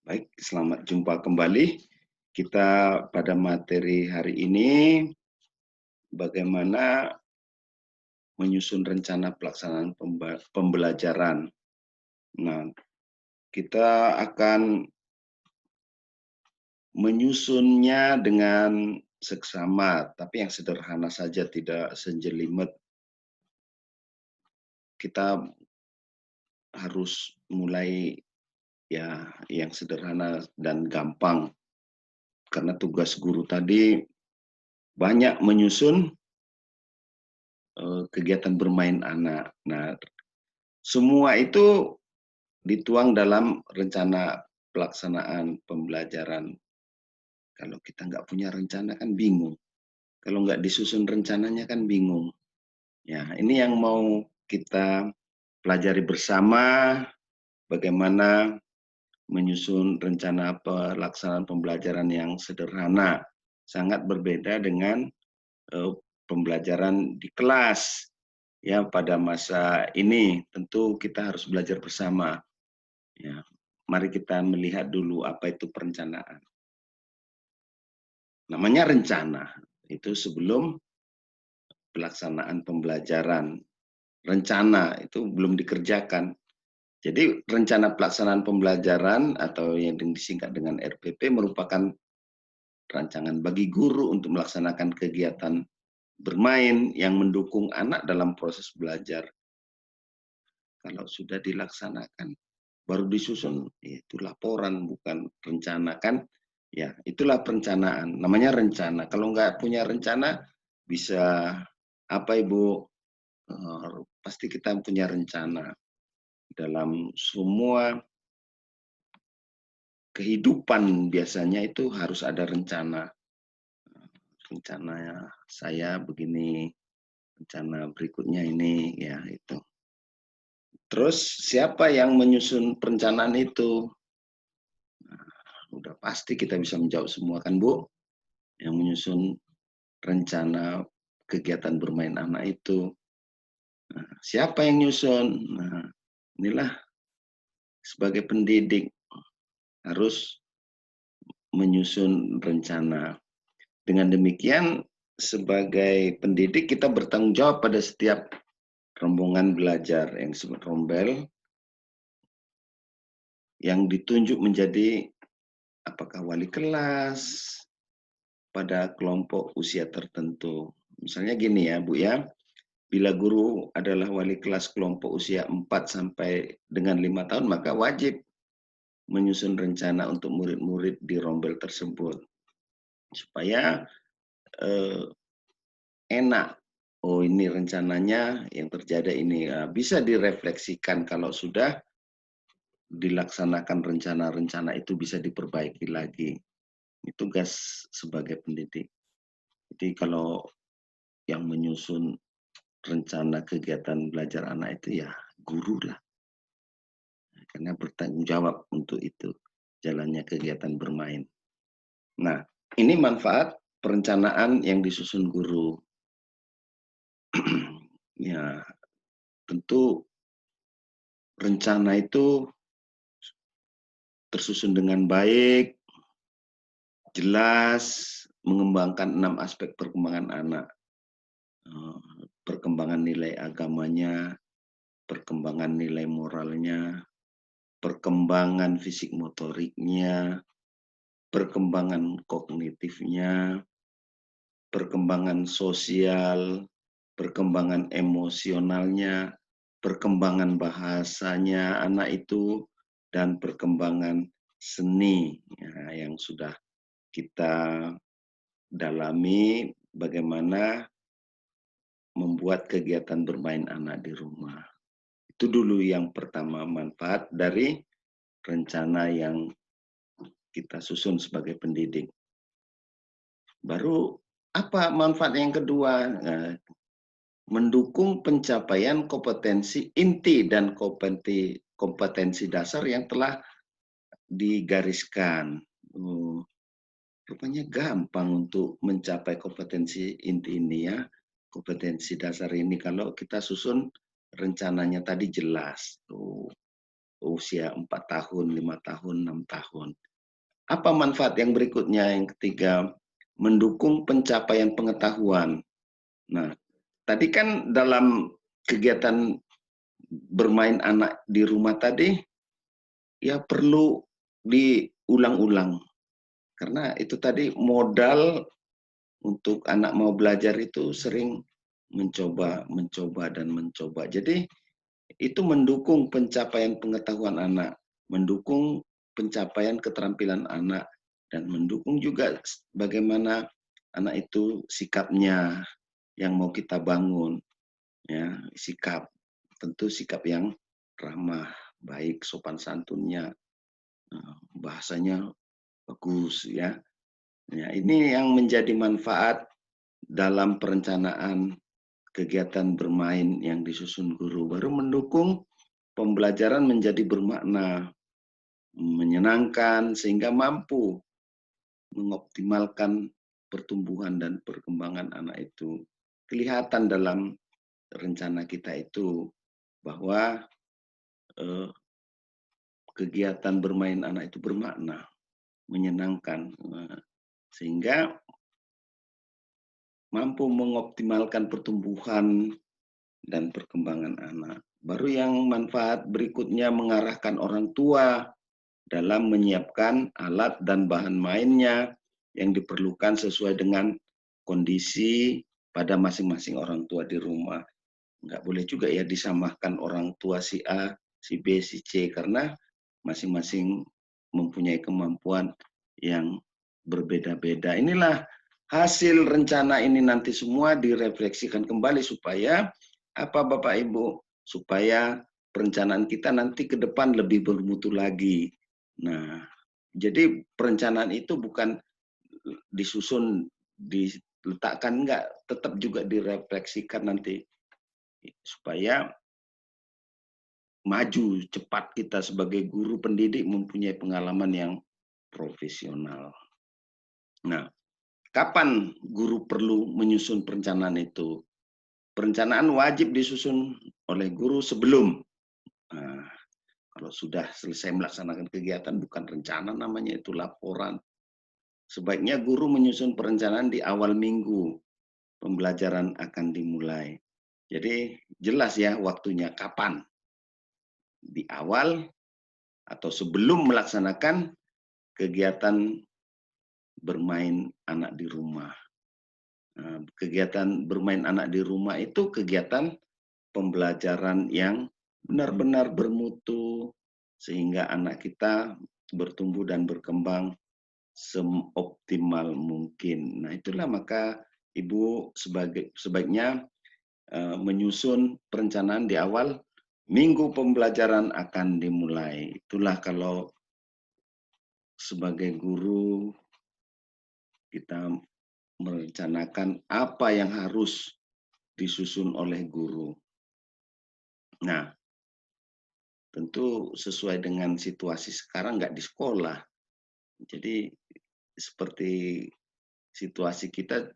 Baik, selamat jumpa kembali. Kita pada materi hari ini bagaimana menyusun rencana pelaksanaan pembelajaran. Nah, kita akan menyusunnya dengan seksama, tapi yang sederhana saja, tidak senjelimet. Kita harus mulai ya yang sederhana dan gampang, karena tugas guru tadi banyak menyusun kegiatan bermain anak. Nah, semua itu dituang dalam rencana pelaksanaan pembelajaran. Kalau kita nggak punya rencana kan bingung. Kalau nggak disusun rencananya kan bingung. Ya, ini yang mau kita pelajari bersama, bagaimana menyusun rencana pelaksanaan pembelajaran yang sederhana. Sangat berbeda dengan eh, pembelajaran di kelas. Ya, pada masa ini tentu kita harus belajar bersama. Ya, mari kita melihat dulu apa itu perencanaan. Namanya rencana, itu sebelum pelaksanaan pembelajaran. Rencana itu belum dikerjakan. Jadi rencana pelaksanaan pembelajaran atau yang disingkat dengan RPP merupakan rancangan bagi guru untuk melaksanakan kegiatan bermain yang mendukung anak dalam proses belajar. Kalau sudah dilaksanakan, baru disusun, itu laporan bukan rencana kan? Ya, itulah perencanaan. Namanya rencana. Kalau nggak punya rencana, bisa apa Ibu? Pasti kita punya rencana. Dalam semua kehidupan biasanya itu harus ada rencana. Rencananya saya begini, rencana berikutnya ini, ya itu. Terus siapa yang menyusun perencanaan itu? Udah pasti kita bisa menjawab semua kan Bu? Yang menyusun rencana kegiatan bermain anak itu. Nah, siapa yang nyusun? Nah, inilah sebagai pendidik harus menyusun rencana. Dengan demikian, sebagai pendidik kita bertanggung jawab pada setiap rombongan belajar yang disebut rombel yang ditunjuk menjadi apakah wali kelas pada kelompok usia tertentu. Misalnya gini ya Bu ya, bila guru adalah wali kelas kelompok usia 4 sampai dengan 5 tahun, maka wajib menyusun rencana untuk murid-murid di rombel tersebut. Supaya enak. Oh ini rencananya yang terjadi ini. Bisa direfleksikan kalau sudah dilaksanakan rencana-rencana itu bisa diperbaiki lagi. Ini tugas sebagai pendidik. Jadi kalau yang menyusun rencana kegiatan belajar anak itu ya guru lah. Karena bertanggung jawab untuk itu, jalannya kegiatan bermain. Nah, ini manfaat perencanaan yang disusun guru. Ya, tentu rencana itu tersusun dengan baik, jelas, mengembangkan 6 aspek perkembangan anak. Perkembangan nilai agamanya, perkembangan nilai moralnya, perkembangan fisik motoriknya, perkembangan kognitifnya, perkembangan sosial, perkembangan emosionalnya, perkembangan bahasanya anak itu, dan perkembangan seni ya, yang sudah kita dalami bagaimana membuat kegiatan bermain anak di rumah. Itu dulu yang pertama, manfaat dari rencana yang kita susun sebagai pendidik. Baru apa manfaat yang kedua? Nah, mendukung pencapaian kompetensi inti dan kompetensi dasar yang telah digariskan. Rupanya gampang untuk mencapai kompetensi inti ini ya, kompetensi dasar ini kalau kita susun rencananya tadi jelas. usia 4 tahun, 5 tahun, 6 tahun. Apa manfaat yang berikutnya? Yang ketiga, mendukung pencapaian pengetahuan. Nah, tadi kan dalam kegiatan bermain anak di rumah tadi, ya perlu diulang-ulang. Karena itu tadi modal untuk anak mau belajar itu sering mencoba, mencoba, dan mencoba. Jadi itu mendukung pencapaian pengetahuan anak, mendukung pencapaian keterampilan anak, dan mendukung juga bagaimana anak itu sikapnya yang mau kita bangun, ya, sikap, tentu sikap yang ramah, baik, sopan santunnya, bahasanya bagus, ya. Ya, ini yang menjadi manfaat dalam perencanaan kegiatan bermain yang disusun guru, baru mendukung pembelajaran menjadi bermakna, menyenangkan, sehingga mampu mengoptimalkan pertumbuhan dan perkembangan anak itu. Kelihatan dalam rencana kita itu bahwa kegiatan bermain anak itu bermakna, menyenangkan, sehingga mampu mengoptimalkan pertumbuhan dan perkembangan anak. Baru yang manfaat berikutnya mengarahkan orang tua dalam menyiapkan alat dan bahan mainnya yang diperlukan sesuai dengan kondisi pada masing-masing orang tua di rumah. Nggak boleh juga ya disamakan orang tua si A, si B, si C, karena masing-masing mempunyai kemampuan yang berbeda-beda. Inilah hasil rencana ini nanti semua direfleksikan kembali supaya apa Bapak Ibu? Supaya perencanaan kita nanti ke depan lebih bermutu lagi. Nah, jadi perencanaan itu bukan disusun, diletakkan, enggak, tetap juga direfleksikan nanti supaya maju cepat kita sebagai guru pendidik mempunyai pengalaman yang profesional. Nah, kapan guru perlu menyusun perencanaan itu? Perencanaan wajib disusun oleh guru sebelum. Nah, kalau sudah selesai melaksanakan kegiatan, bukan rencana namanya, itu laporan. Sebaiknya guru menyusun perencanaan di awal minggu pembelajaran akan dimulai. Jadi jelas ya waktunya kapan. Di awal atau sebelum melaksanakan kegiatan bermain anak di rumah. Kegiatan bermain anak di rumah itu kegiatan pembelajaran yang benar-benar bermutu sehingga anak kita bertumbuh dan berkembang seoptimal mungkin. Nah, itulah maka Ibu sebaiknya menyusun perencanaan di awal minggu pembelajaran akan dimulai. Itulah kalau sebagai guru kita merencanakan apa yang harus disusun oleh guru. Nah, tentu sesuai dengan situasi sekarang nggak di sekolah. Jadi seperti situasi kita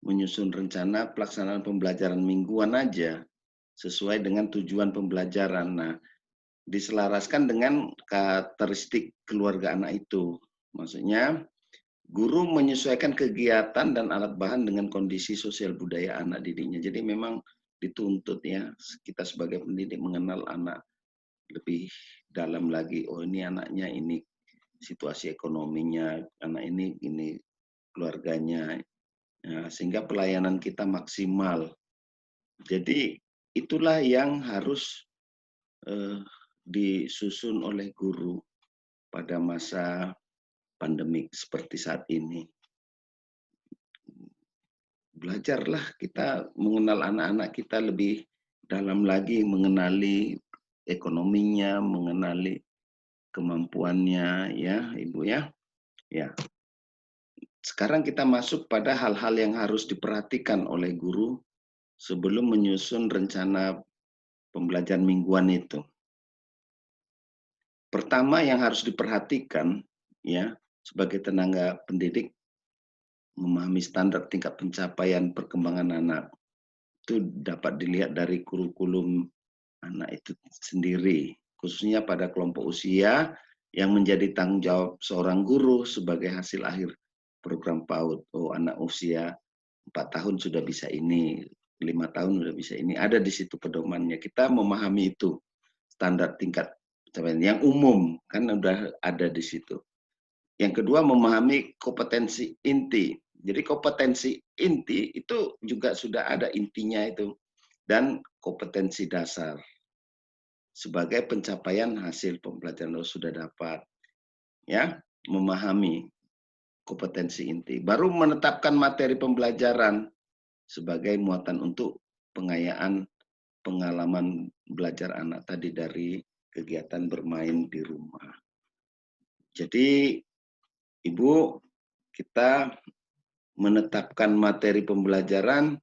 menyusun rencana pelaksanaan pembelajaran mingguan aja sesuai dengan tujuan pembelajaran. Nah, diselaraskan dengan karakteristik keluarga anak itu. Maksudnya, guru menyesuaikan kegiatan dan alat bahan dengan kondisi sosial budaya anak didiknya. Jadi memang dituntut ya kita sebagai pendidik mengenal anak lebih dalam lagi. Oh, ini anaknya ini situasi ekonominya, anak ini keluarganya, ya, sehingga pelayanan kita maksimal. Jadi itulah yang harus disusun oleh guru pada masa pandemik seperti saat ini. Belajarlah kita mengenal anak-anak kita lebih dalam lagi, mengenali ekonominya, mengenali kemampuannya, ya Ibu ya. Ya. Sekarang kita masuk pada hal-hal yang harus diperhatikan oleh guru sebelum menyusun rencana pembelajaran mingguan itu. Pertama yang harus diperhatikan ya sebagai tenaga pendidik, memahami standar tingkat pencapaian perkembangan anak. Itu dapat dilihat dari kurikulum anak itu sendiri. khususnya pada kelompok usia yang menjadi tanggung jawab seorang guru sebagai hasil akhir program PAUD. Oh, anak usia 4 tahun sudah bisa ini, 5 tahun sudah bisa ini, ada di situ pedomannya. Kita memahami itu standar tingkat pencapaian yang umum kan udah ada di situ. Yang kedua, memahami kompetensi inti. Jadi kompetensi inti itu juga sudah ada intinya itu, dan kompetensi dasar sebagai pencapaian hasil pembelajaran sudah dapat, ya, memahami kompetensi inti. Baru menetapkan materi pembelajaran sebagai muatan untuk pengayaan pengalaman belajar anak tadi dari kegiatan bermain di rumah. Jadi, Ibu, kita menetapkan materi pembelajaran,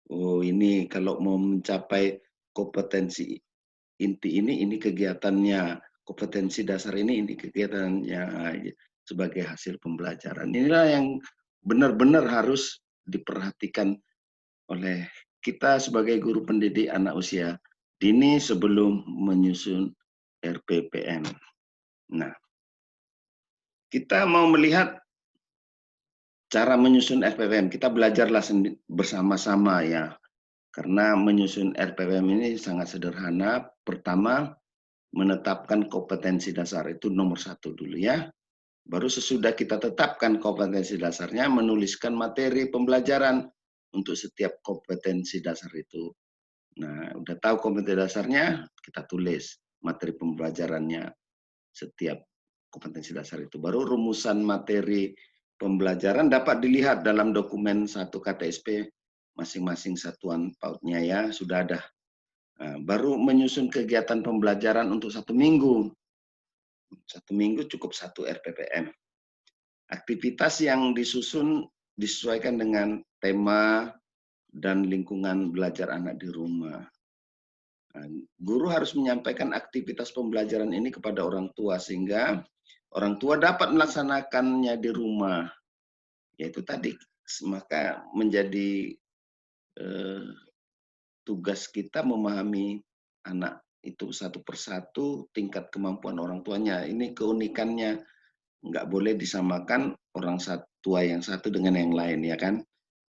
oh ini kalau mau mencapai kompetensi inti ini kegiatannya, kompetensi dasar ini kegiatannya sebagai hasil pembelajaran. Inilah yang benar-benar harus diperhatikan oleh kita sebagai guru pendidik anak usia dini sebelum menyusun RPPM. Nah, kita mau melihat cara menyusun RPPM, kita belajarlah bersama-sama ya. Karena menyusun RPPM ini sangat sederhana. Pertama, menetapkan kompetensi dasar, itu nomor 1 dulu ya. Baru sesudah kita tetapkan kompetensi dasarnya, menuliskan materi pembelajaran untuk setiap kompetensi dasar itu. Nah, udah tahu kompetensi dasarnya, kita tulis materi pembelajarannya setiap kompetensi dasar itu. Baru rumusan materi pembelajaran dapat dilihat dalam dokumen 1 KTSP masing-masing satuan PAUD-nya ya, sudah ada. Nah, baru menyusun kegiatan pembelajaran untuk 1 minggu. 1 minggu cukup 1 RPPM. Aktivitas yang disusun disesuaikan dengan tema dan lingkungan belajar anak di rumah. Nah, guru harus menyampaikan aktivitas pembelajaran ini kepada orang tua sehingga orang tua dapat melaksanakannya di rumah. Yaitu tadi, maka menjadi tugas kita memahami anak itu satu persatu tingkat kemampuan orang tuanya. Ini keunikannya, nggak boleh disamakan orang tua yang satu dengan yang lain ya kan.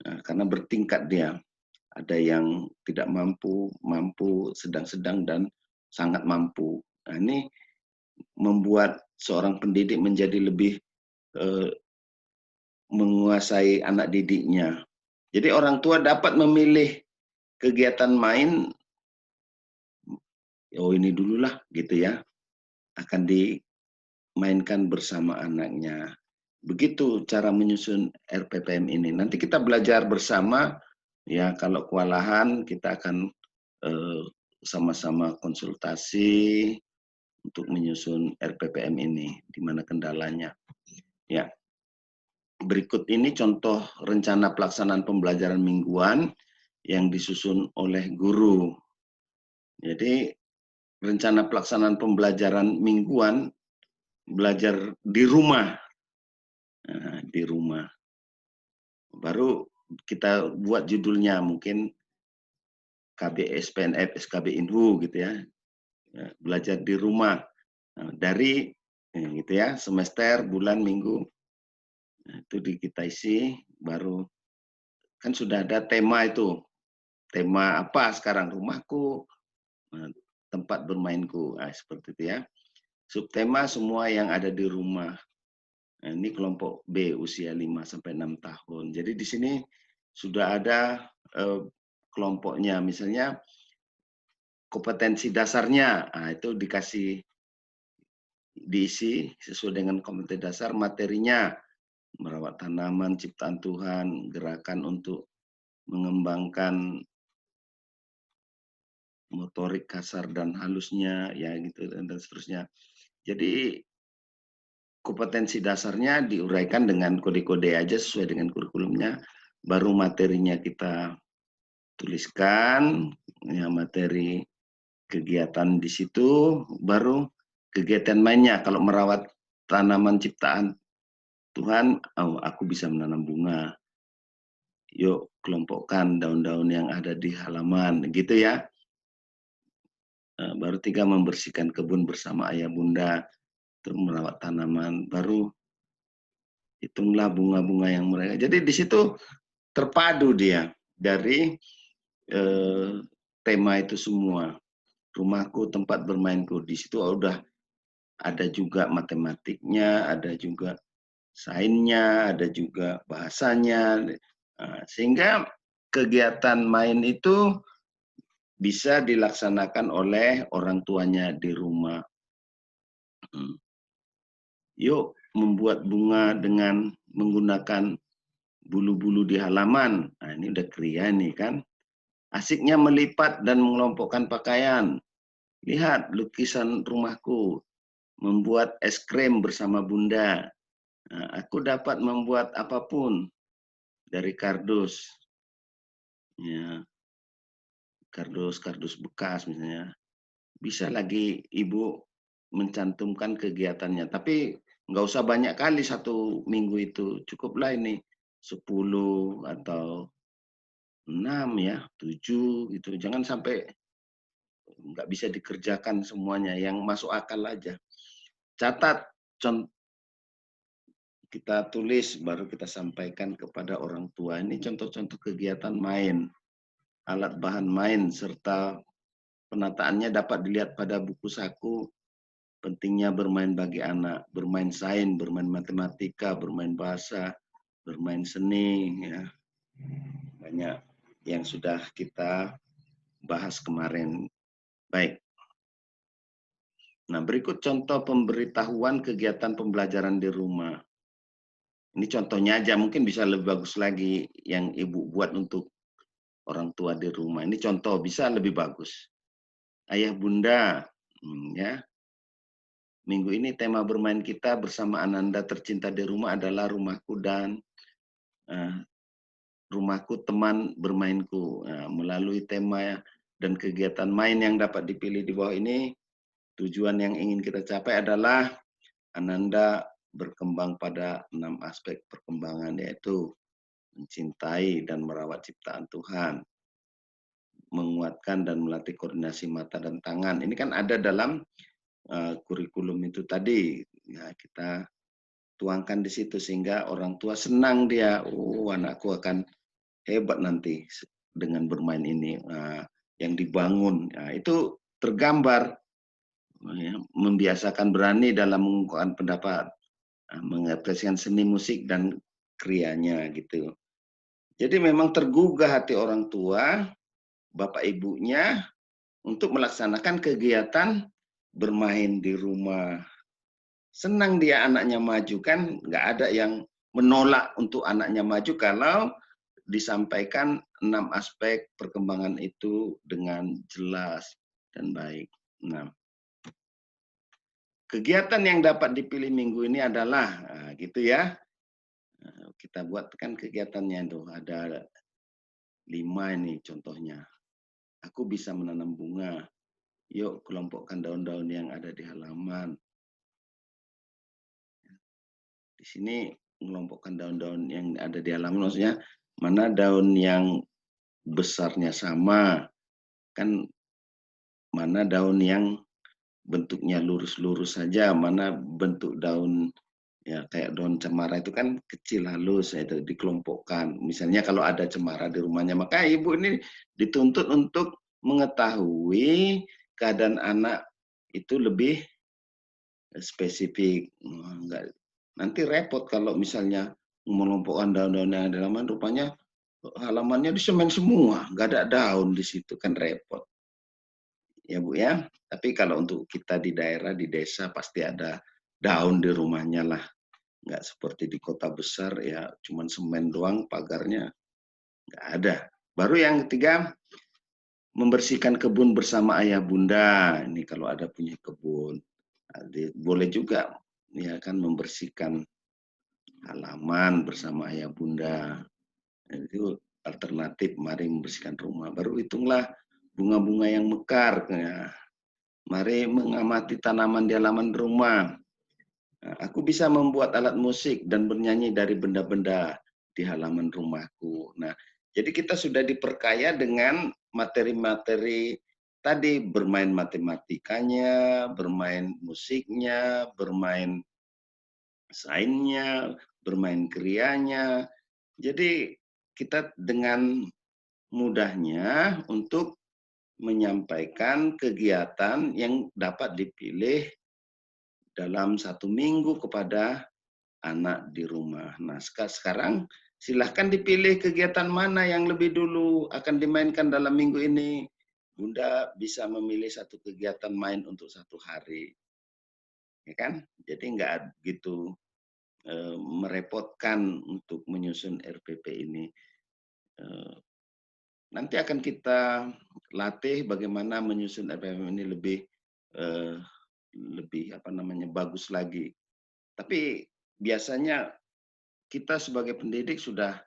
Nah, karena bertingkat dia. Ada yang tidak mampu, sedang-sedang, dan sangat mampu. Nah, ini membuat seorang pendidik menjadi lebih menguasai anak didiknya. Jadi orang tua dapat memilih kegiatan main, oh ini dululah gitu ya, akan dimainkan bersama anaknya. Begitu cara menyusun RPPM ini. Nanti kita belajar bersama, ya kalau kewalahan kita akan sama-sama konsultasi untuk menyusun RPPM ini, di mana kendalanya. Ya, berikut ini contoh rencana pelaksanaan pembelajaran mingguan yang disusun oleh guru. Jadi, rencana pelaksanaan pembelajaran mingguan, belajar di rumah. Nah, di rumah. Baru kita buat judulnya, mungkin KBSPNF, SKB Inhu gitu ya. Belajar di rumah. Nah, dari gitu ya, semester, bulan, minggu. Nah, itu kita isi, baru kan sudah ada tema itu. Tema apa sekarang? Rumahku, tempat bermainku. Nah, seperti itu ya. Subtema semua yang ada di rumah. Nah, ini kelompok B, usia 5-6 tahun. Jadi di sini sudah ada kelompoknya. Misalnya kompetensi dasarnya, nah, itu diisi sesuai dengan kompetensi dasar. Materinya merawat tanaman ciptaan Tuhan, gerakan untuk mengembangkan motorik kasar dan halusnya, ya gitu, dan seterusnya. Jadi kompetensi dasarnya diuraikan dengan kode-kode aja sesuai dengan kurikulumnya, baru materinya kita tuliskan, ya materi kegiatan di situ, baru kegiatan mainnya. Kalau merawat tanaman ciptaan Tuhan, oh, aku bisa menanam bunga. Yuk kelompokkan daun-daun yang ada di halaman, gitu ya. Baru 3 membersihkan kebun bersama ayah bunda, untuk merawat tanaman. Baru hitunglah bunga-bunga yang mereka. Jadi di situ terpadu dia dari tema itu semua. Rumahku tempat bermainku. Di situ udah ada juga matematiknya, ada juga sainsnya, ada juga bahasanya. Sehingga kegiatan main itu bisa dilaksanakan oleh orang tuanya di rumah. Yuk membuat bunga dengan menggunakan bulu-bulu di halaman. Nah, ini udah kria nih kan. Asiknya melipat dan mengelompokkan pakaian. Lihat lukisan rumahku. Membuat es krim bersama bunda. Nah, aku dapat membuat apapun dari kardus. Ya, kardus bekas misalnya. Bisa lagi ibu mencantumkan kegiatannya. Tapi nggak usah banyak kali 1 minggu itu. Cukuplah ini 10 atau 6 ya, 7 gitu. Jangan sampai nggak bisa dikerjakan semuanya. Yang masuk akal aja. Catat, kita tulis, baru kita sampaikan kepada orang tua. Ini contoh-contoh kegiatan main, alat bahan main, serta penataannya dapat dilihat pada buku saku. Pentingnya bermain bagi anak, bermain sains, bermain matematika, bermain bahasa, bermain seni, ya. Banyak yang sudah kita bahas kemarin. Baik. Nah, berikut contoh pemberitahuan kegiatan pembelajaran di rumah. Ini contohnya aja, mungkin bisa lebih bagus lagi yang ibu buat untuk orang tua di rumah. Ini contoh, bisa lebih bagus. Ayah bunda, ya. Minggu ini tema bermain kita bersama Ananda tercinta di rumah adalah rumahku dan rumahku teman bermainku. Melalui tema dan kegiatan main yang dapat dipilih di bawah ini, tujuan yang ingin kita capai adalah Ananda berkembang pada 6 aspek perkembangan, yaitu mencintai dan merawat ciptaan Tuhan, menguatkan dan melatih koordinasi mata dan tangan. Ini kan ada dalam kurikulum itu tadi. Ya, kita tuangkan di situ sehingga orang tua senang dia. Oh, anakku akan hebat nanti dengan bermain ini. Yang dibangun. Nah, itu tergambar. Ya, membiasakan berani dalam mengungkapkan pendapat. Mengapresiasikan seni musik dan krianya gitu. Jadi memang tergugah hati orang tua, bapak ibunya, untuk melaksanakan kegiatan bermain di rumah. Senang dia anaknya maju, kan nggak ada yang menolak untuk anaknya maju kalau disampaikan 6 aspek perkembangan itu dengan jelas dan baik. Nah, kegiatan yang dapat dipilih minggu ini adalah, gitu ya, kita buatkan kegiatannya itu, ada 5 ini contohnya. Aku bisa menanam bunga. Yuk kelompokkan daun-daun yang ada di halaman. Di sini mengelompokkan daun-daun yang ada di halaman, maksudnya mana daun yang besarnya sama, kan mana daun yang bentuknya lurus-lurus saja, mana bentuk daun ya kayak daun cemara itu kan kecil halus, itu dikelompokkan. Misalnya kalau ada cemara di rumahnya, maka ibu ini dituntut untuk mengetahui keadaan anak itu lebih spesifik. Enggak, nanti repot kalau misalnya mengelompokkan daun-daun yang ada di halaman, rupanya halamannya disemen semua, nggak ada daun di situ, kan repot. Ya Bu ya, tapi kalau untuk kita di daerah, di desa pasti ada daun di rumahnya lah. Nggak seperti di kota besar ya cuman semen doang, pagarnya nggak ada. Baru yang ketiga, membersihkan kebun bersama ayah bunda. Ini kalau ada punya kebun. Boleh juga ya kan membersihkan halaman bersama ayah bunda. Itu alternatif, mari membersihkan rumah. Baru hitunglah bunga-bunga yang mekar. Ya. Mari mengamati tanaman di halaman rumah. Aku bisa membuat alat musik dan bernyanyi dari benda-benda di halaman rumahku. Nah, jadi kita sudah diperkaya dengan materi-materi tadi bermain matematikanya, bermain musiknya, bermain sainsnya, bermain krianya. Jadi kita dengan mudahnya untuk menyampaikan kegiatan yang dapat dipilih dalam 1 minggu kepada anak di rumah. Nah, sekarang silahkan dipilih kegiatan mana yang lebih dulu akan dimainkan dalam minggu ini. Bunda bisa memilih satu kegiatan main untuk 1 hari, ya kan? Jadi nggak gitu merepotkan untuk menyusun RPP ini. Eh, Nanti akan kita latih bagaimana menyusun RPP ini eh, lebih apa namanya bagus lagi. Tapi biasanya kita sebagai pendidik sudah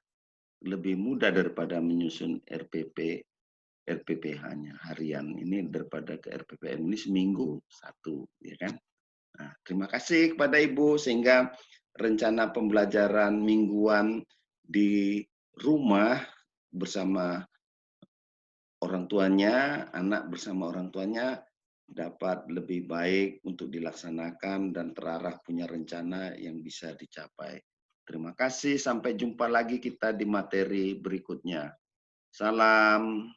lebih mudah daripada menyusun RPPH-nya harian ini daripada ke RPPM ini seminggu satu, ya kan? Nah, terima kasih kepada Ibu sehingga rencana pembelajaran mingguan di rumah bersama orang tuanya, anak bersama orang tuanya dapat lebih baik untuk dilaksanakan dan terarah punya rencana yang bisa dicapai. Terima kasih, sampai jumpa lagi kita di materi berikutnya. Salam.